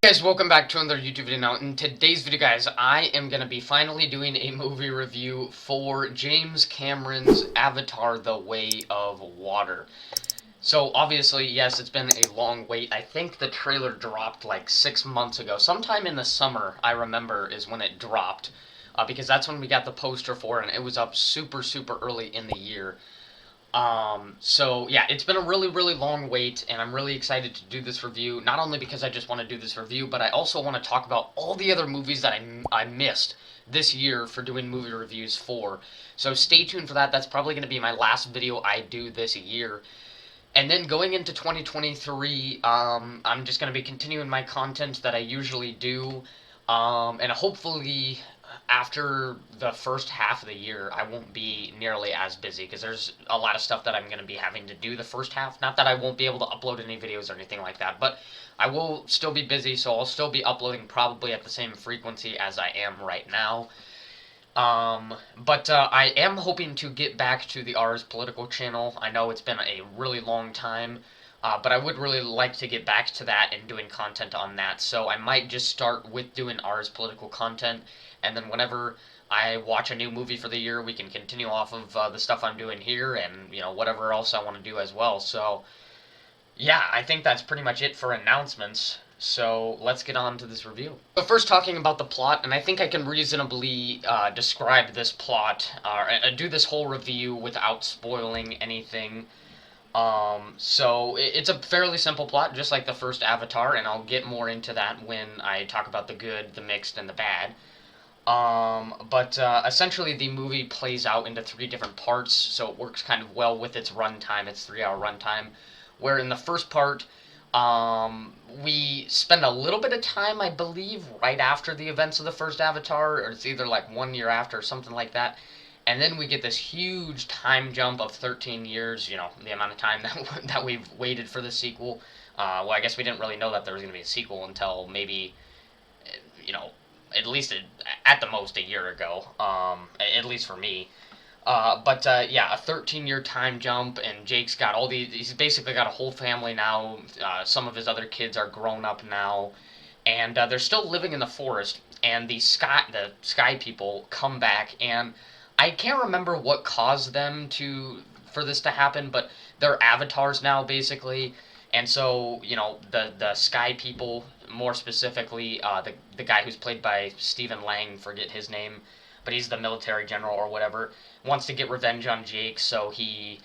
Guys, welcome back to another YouTube video. Now, in today's video, guys, I am going to be finally doing a movie review for James Cameron's Avatar: The Way of Water. So, obviously, yes, it's been a long wait. I think the trailer dropped like 6 months ago. Sometime in the summer, I remember, is when it dropped. Because that's when we got the poster for it, and it was up super, super early in the year. So yeah, it's been a really, really long wait, and I'm really excited to do this review, not only because I just want to do this review, but I also want to talk about all the other movies that I missed this year for doing movie reviews for. So stay tuned for that. That's probably going to be my last video I do this year. And then going into 2023, I'm just going to be continuing my content that I usually do. And hopefully, after the first half of the year, I won't be nearly as busy because there's a lot of stuff that I'm going to be having to do the first half. Not that I won't be able to upload any videos or anything like that, but I will still be busy, so I'll still be uploading probably at the same frequency as I am right now. But I am hoping to get back to the Ars Political channel. I know it's been a really long time, but I would really like to get back to that and doing content on that. So I might just start with doing Ars Political content, and then whenever I watch a new movie for the year, we can continue off of the stuff I'm doing here, and whatever else I want to do as well. So yeah, I think that's pretty much it for announcements. So let's get on to this review. But first, talking about the plot, and I think I can reasonably describe this plot, or do this whole review without spoiling anything. So it's a fairly simple plot, just like the first Avatar, and I'll get more into that when I talk about the good, the mixed, and the bad. But essentially the movie plays out into three different parts, so it works kind of well with its runtime, its 3-hour runtime, where in the first part, we spend a little bit of time, I believe, right after the events of the first Avatar, or it's either like 1 year after or something like that, and then we get this huge time jump of 13 years, the amount of time that we've waited for the sequel. Well, I guess we didn't really know that there was going to be a sequel until maybe, you know, at least at the most a year ago, at least for me. But yeah, a 13-year time jump, and Jake's got he's basically got a whole family now. Some of his other kids are grown up now, and they're still living in the forest. And the sky people come back, and I can't remember what caused them for this to happen, but they're avatars now, basically. And so, the sky people, more specifically, the guy who's played by Stephen Lang, forget his name, but he's the military general or whatever, wants to get revenge on Jake, so he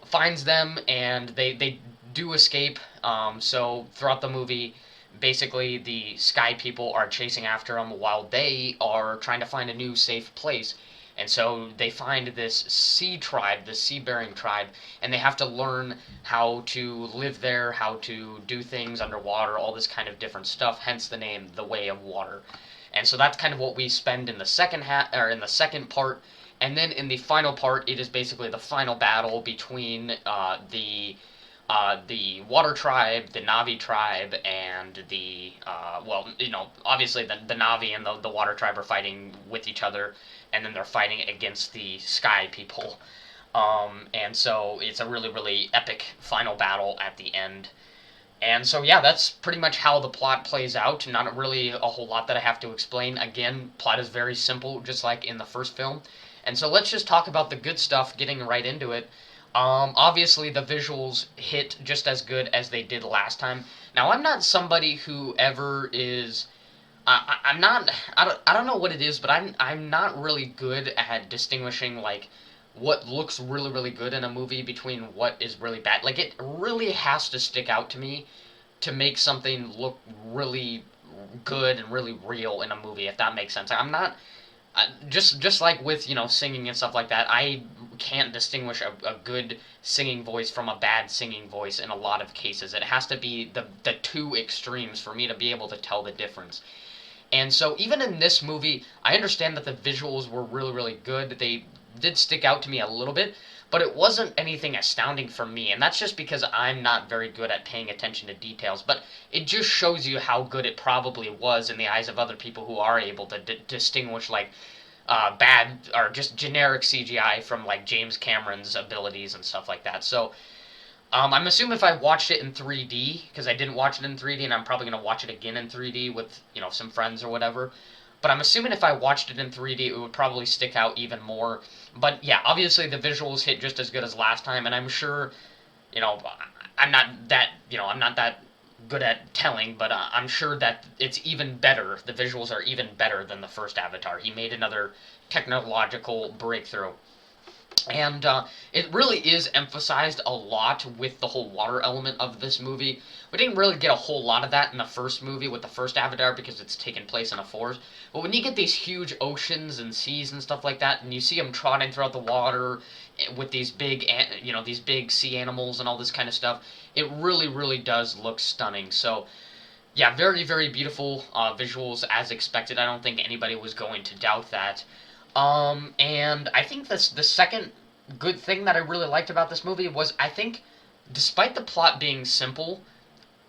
finds them, and they do escape. So throughout the movie, basically the sky people are chasing after them while they are trying to find a new safe place. And so they find this sea tribe, this sea-bearing tribe, and they have to learn how to live there, how to do things underwater, all this kind of different stuff, hence the name The Way of Water. And so that's kind of what we spend in the second in the second part. And then in the final part, it is basically the final battle between the Water Tribe, the Na'vi Tribe, and obviously the Na'vi and the Water Tribe are fighting with each other, and then they're fighting against the Sky People. And so it's a really, really epic final battle at the end. And so, yeah, that's pretty much how the plot plays out. Not really a whole lot that I have to explain. Again, plot is very simple, just like in the first film. And so let's just talk about the good stuff, getting right into it. Obviously, the visuals hit just as good as they did last time. Now, I'm not somebody who ever is... I'm not... I don't know what it is, but I'm not really good at distinguishing, like, what looks really, really good in a movie between what is really bad. Like, it really has to stick out to me to make something look really good and really real in a movie, if that makes sense. I'm not... just like with, singing and stuff like that, I can't distinguish a good singing voice from a bad singing voice in a lot of cases. It has to be the two extremes for me to be able to tell the difference. And so even in this movie, I understand that the visuals were really, really good. They did stick out to me a little bit, but it wasn't anything astounding for me, and that's just because I'm not very good at paying attention to details, but it just shows you how good it probably was in the eyes of other people who are able to distinguish, like, bad or just generic CGI from, like, James Cameron's abilities and stuff like that. So I'm assuming if I watched it in 3D, because I didn't watch it in 3D, and I'm probably gonna watch it again in 3D with some friends or whatever. But I'm assuming if I watched it in 3D, it would probably stick out even more. But yeah, obviously the visuals hit just as good as last time, and I'm sure, you know, I'm not that good at telling, but I'm sure that it's even better. The visuals are even better than the first Avatar. He made another technological breakthrough. And it really is emphasized a lot with the whole water element of this movie. We didn't really get a whole lot of that in the first movie with the first Avatar because it's taken place in a forest. But when you get these huge oceans and seas and stuff like that, and you see them trotting throughout the water with these these big sea animals and all this kind of stuff, it really, really does look stunning. So yeah, very, very beautiful visuals as expected. I don't think anybody was going to doubt that. And I think the second good thing that I really liked about this movie was I think, despite the plot being simple,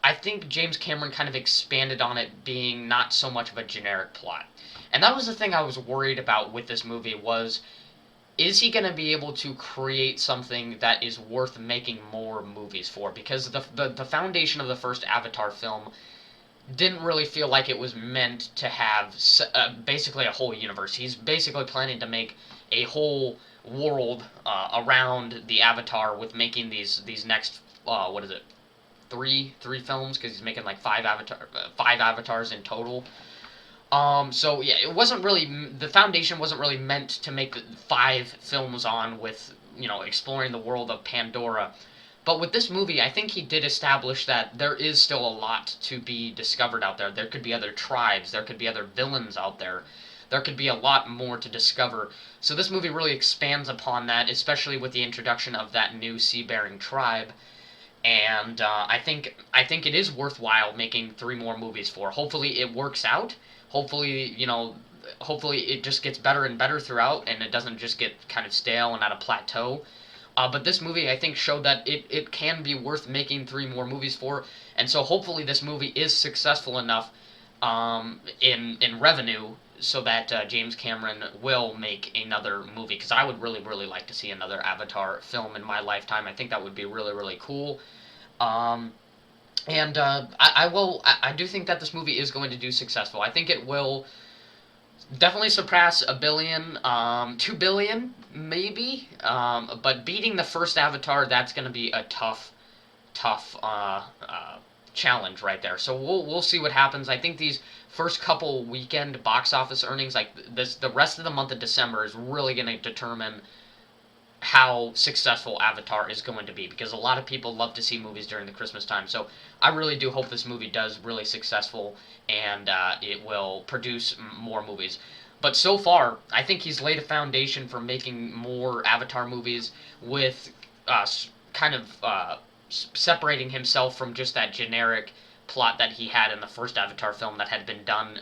I think James Cameron kind of expanded on it being not so much of a generic plot. And that was the thing I was worried about with this movie was, is he going to be able to create something that is worth making more movies for? Because the foundation of the first Avatar film didn't really feel like it was meant to have basically a whole universe. He's basically planning to make a whole world around the Avatar with making these next what is it, three films, because he's making like five avatars in total. So yeah, it wasn't really, the foundation wasn't really meant to make 5 films on with exploring the world of Pandora. But with this movie, I think he did establish that there is still a lot to be discovered out there. There could be other tribes, there could be other villains out there. There could be a lot more to discover. So this movie really expands upon that, especially with the introduction of that new sea-bearing tribe. And I think it is worthwhile making 3 more movies for. Hopefully it works out. Hopefully, hopefully it just gets better and better throughout, and it doesn't just get kind of stale and at a plateau. But this movie, I think, showed that it can be worth making 3 more movies for, and so hopefully this movie is successful enough in revenue so that James Cameron will make another movie, because I would really, really like to see another Avatar film in my lifetime. I think that would be really, really cool. Um, and I do think that this movie is going to do successful. I think it will definitely surpass 1 billion, 2 billion maybe. But beating the first Avatar, that's going to be a tough challenge right there. So we'll see what happens. I think these first couple weekend box office earnings, like this, the rest of the month of December is really going to determine how successful Avatar is going to be, because a lot of people love to see movies during the Christmas time. So I really do hope this movie does really successful, and it will produce more movies. But so far, I think he's laid a foundation for making more Avatar movies with kind of separating himself from just that generic plot that he had in the first Avatar film that had been done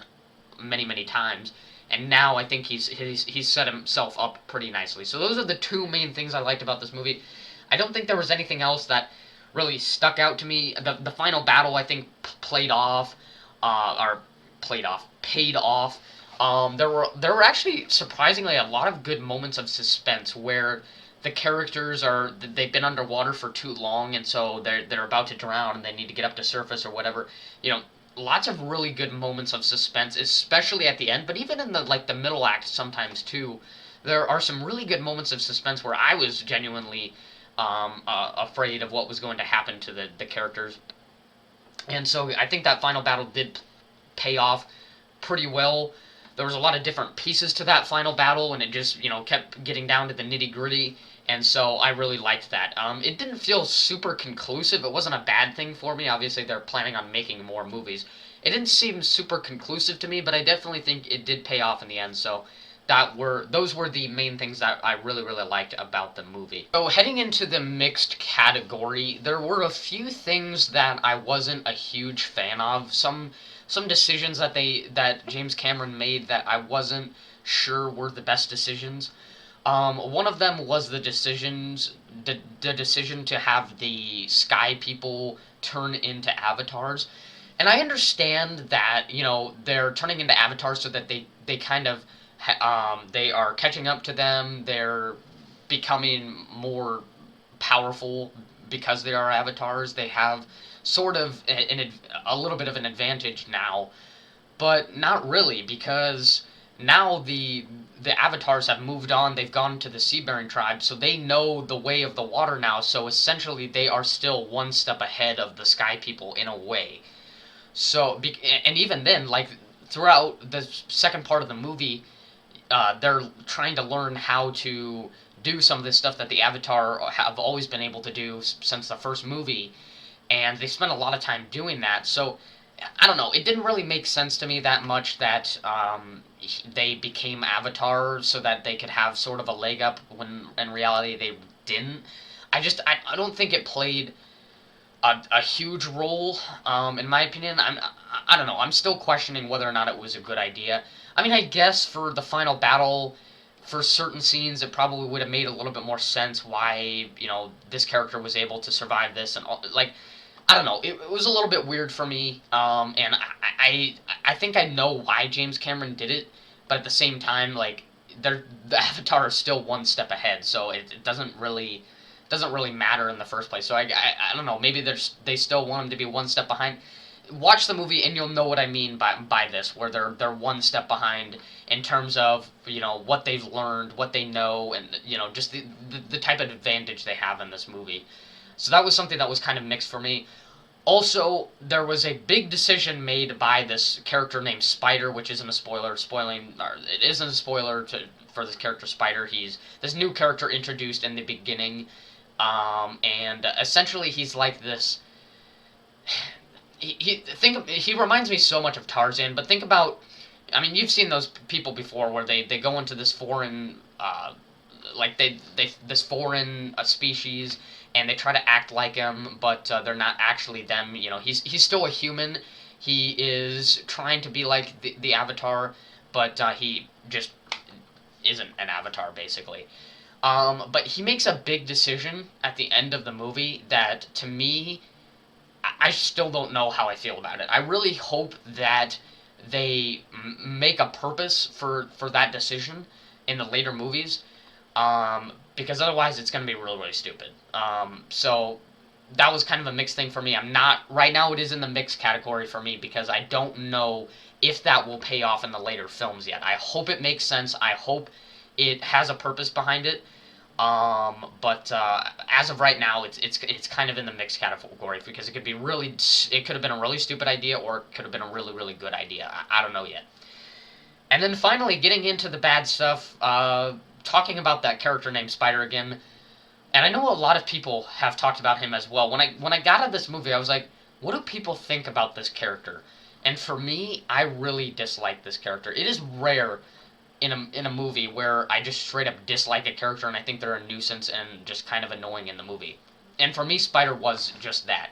many, many times. And now I think he's set himself up pretty nicely. So those are the 2 main things I liked about this movie. I don't think there was anything else that really stuck out to me. The final battle, I think, paid off. There were actually surprisingly a lot of good moments of suspense where the characters they've been underwater for too long, and so they're about to drown and they need to get up to surface or whatever. Lots of really good moments of suspense, especially at the end, but even in the middle act sometimes too. There are some really good moments of suspense where I was genuinely afraid of what was going to happen to the characters. And so I think that final battle did pay off pretty well. There was a lot of different pieces to that final battle, and it just, kept getting down to the nitty-gritty, and so I really liked that. It didn't feel super conclusive. It wasn't a bad thing for me. Obviously, they're planning on making more movies. It didn't seem super conclusive to me, but I definitely think it did pay off in the end, so those were the main things that I really, really liked about the movie. So heading into the mixed category, there were a few things that I wasn't a huge fan of. Some decisions that James Cameron made that I wasn't sure were the best decisions. One of them was the decision to have the sky people turn into avatars. And I understand that, they're turning into avatars so that they kind of they are catching up to them. They're becoming more powerful because they are avatars, they have sort of a little bit of an advantage now, but not really, because now the avatars have moved on. They've gone to the seabearing tribe, so they know the way of the water now. So essentially, they are still one step ahead of the sky people in a way. So, and even then, like throughout the second part of the movie, they're trying to learn how to do some of this stuff that the Avatar have always been able to do since the first movie, and they spent a lot of time doing that. So, I don't know. It didn't really make sense to me that much that they became Avatar so that they could have sort of a leg up when in reality they didn't. I don't think it played a huge role, in my opinion. I don't know. I'm still questioning whether or not it was a good idea. I mean, I guess for the final battle, for certain scenes, it probably would have made a little bit more sense why this character was able to survive this and all. Like, I don't know. It was a little bit weird for me, and I think I know why James Cameron did it, but at the same time, like, the Avatar is still one step ahead, so it doesn't really matter in the first place. So I don't know. Maybe they still want him to be one step behind. Watch the movie and you'll know what I mean by this, where they're one step behind in terms of what they've learned, what they know, and just the type of advantage they have in this movie. So that was something that was kind of mixed for me. Also, there was a big decision made by this character named Spider, which isn't a spoiler. It isn't a spoiler for this character Spider. He's this new character introduced in the beginning. And essentially he's like this. He reminds me so much of Tarzan, but think about. I mean, you've seen those people before where they go into this foreign, like this foreign species, and they try to act like him, but they're not actually them. He's still a human. He is trying to be like the Avatar, but he just isn't an Avatar, basically. But he makes a big decision at the end of the movie that, to me, I still don't know how I feel about it. I really hope that they make a purpose for that decision in the later movies, because otherwise it's going to be really, really stupid. So that was kind of a mixed thing for me. Right now it is in the mixed category for me because I don't know if that will pay off in the later films yet. I hope it makes sense. I hope it has a purpose behind it, but as of right now, it's kind of in the mixed category because it could have been a really stupid idea, or it could have been a really, really good idea. I don't know yet. And then finally, getting into the bad stuff, talking about that character named Spider again, and I know a lot of people have talked about him as well. When I got at this movie, I was like, what do people think about this character? And for me, I really dislike this character. It is rare in a movie where I just straight up dislike a character and I think they're a nuisance and just kind of annoying in the movie. And for me, Spider was just that.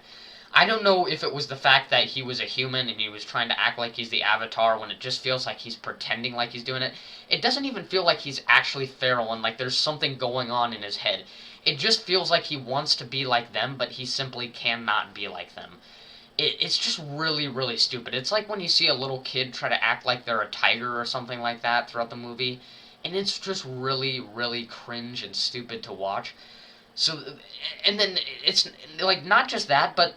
I don't know if it was the fact that he was a human and he was trying to act like he's the Avatar when it just feels like he's pretending like he's doing it. It doesn't even feel like he's actually feral and like there's something going on in his head. It just feels like he wants to be like them, but he simply cannot be like them. It's just really, really stupid. It's like when you see a little kid try to act like they're a tiger or something like that throughout the movie, and it's just really, really cringe and stupid to watch. So, and then it's like not just that, but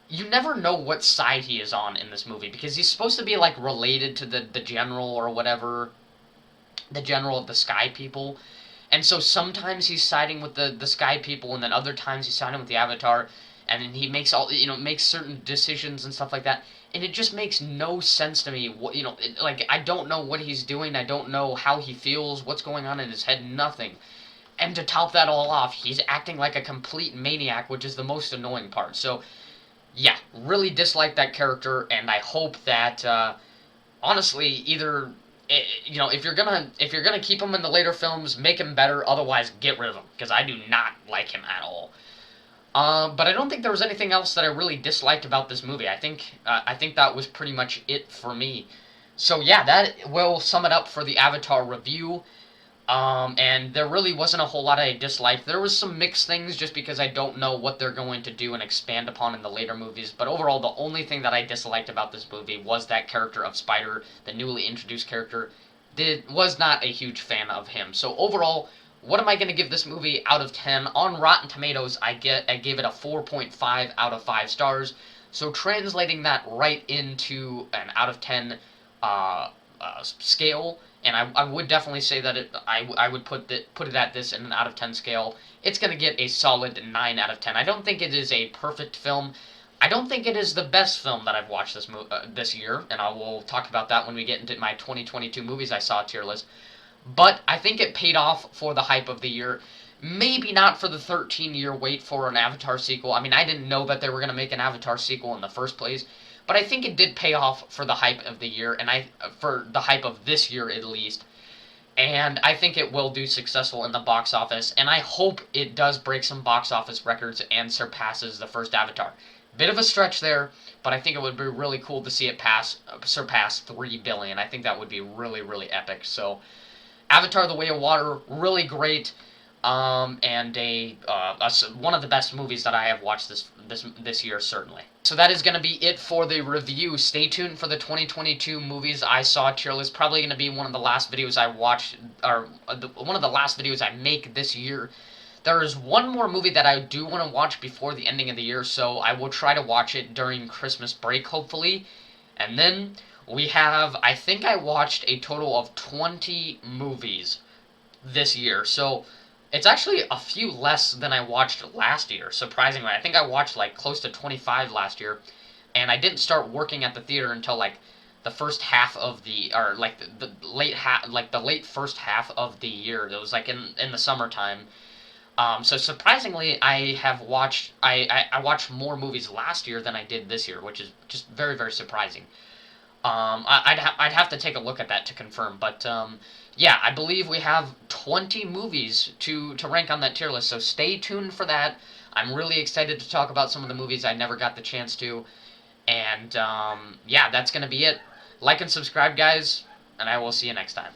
you never know what side he is on in this movie because he's supposed to be like related to the general or whatever, the general of the Sky People. And so sometimes he's siding with the Sky People, and then other times he's siding with the Avatar. And then he makes certain decisions and stuff like that, and it just makes no sense to me. Like I don't know what he's doing. I don't know how he feels. What's going on in his head? Nothing. And to top that all off, he's acting like a complete maniac, which is the most annoying part. So, yeah, really dislike that character, and I hope that honestly, either if you're gonna keep him in the later films, make him better. Otherwise, get rid of him because I do not like him at all. But I don't think there was anything else that I really disliked about this movie. I think that was pretty much it for me. So yeah, that will sum it up for the Avatar review. And there really wasn't a whole lot I disliked. There was some mixed things just because I don't know what they're going to do and expand upon in the later movies. But overall, the only thing that I disliked about this movie was that character of Spider, the newly introduced character. Was not a huge fan of him. So overall, what am I going to give this movie out of 10? On Rotten Tomatoes, I gave it a 4.5 out of 5 stars. So translating that right into an out of 10 scale, and I would definitely say that I would put it at this in an out of 10 scale. It's going to get a solid 9 out of 10. I don't think it is a perfect film. I don't think it is the best film that I've watched this year, and I will talk about that when we get into my 2022 movies I saw tier list. But I think it paid off for the hype of the year. Maybe not for the 13-year wait for an Avatar sequel. I mean, I didn't know that they were going to make an Avatar sequel in the first place, but I think it did pay off for the hype of the year, and for the hype of this year at least. And I think it will do successful in the box office, and I hope it does break some box office records and surpasses the first Avatar. Bit of a stretch there, but I think it would be really cool to see it surpass 3 billion. I think that would be really, really epic. So Avatar: The Way of Water, really great, and one of the best movies that I have watched this year, certainly. So that is going to be it for the review. Stay tuned for the 2022 movies I saw tier list. Probably going to be one of the last videos I watch, or one of the last videos I make this year. There is one more movie that I do want to watch before the ending of the year, so I will try to watch it during Christmas break, hopefully. And then we have, I think I watched a total of 20 movies this year. So it's actually a few less than I watched last year, surprisingly. I think I watched like close to 25 last year, and I didn't start working at the theater until like the first half of or like the late first half of the year. It was like in the summertime. So surprisingly, I watched more movies last year than I did this year, which is just very, very surprising. I'd have to take a look at that to confirm, but yeah, I believe we have 20 movies to rank on that tier list, so stay tuned for that. I'm really excited to talk about some of the movies I never got the chance to, and yeah, that's going to be it. Like and subscribe, guys, and I will see you next time.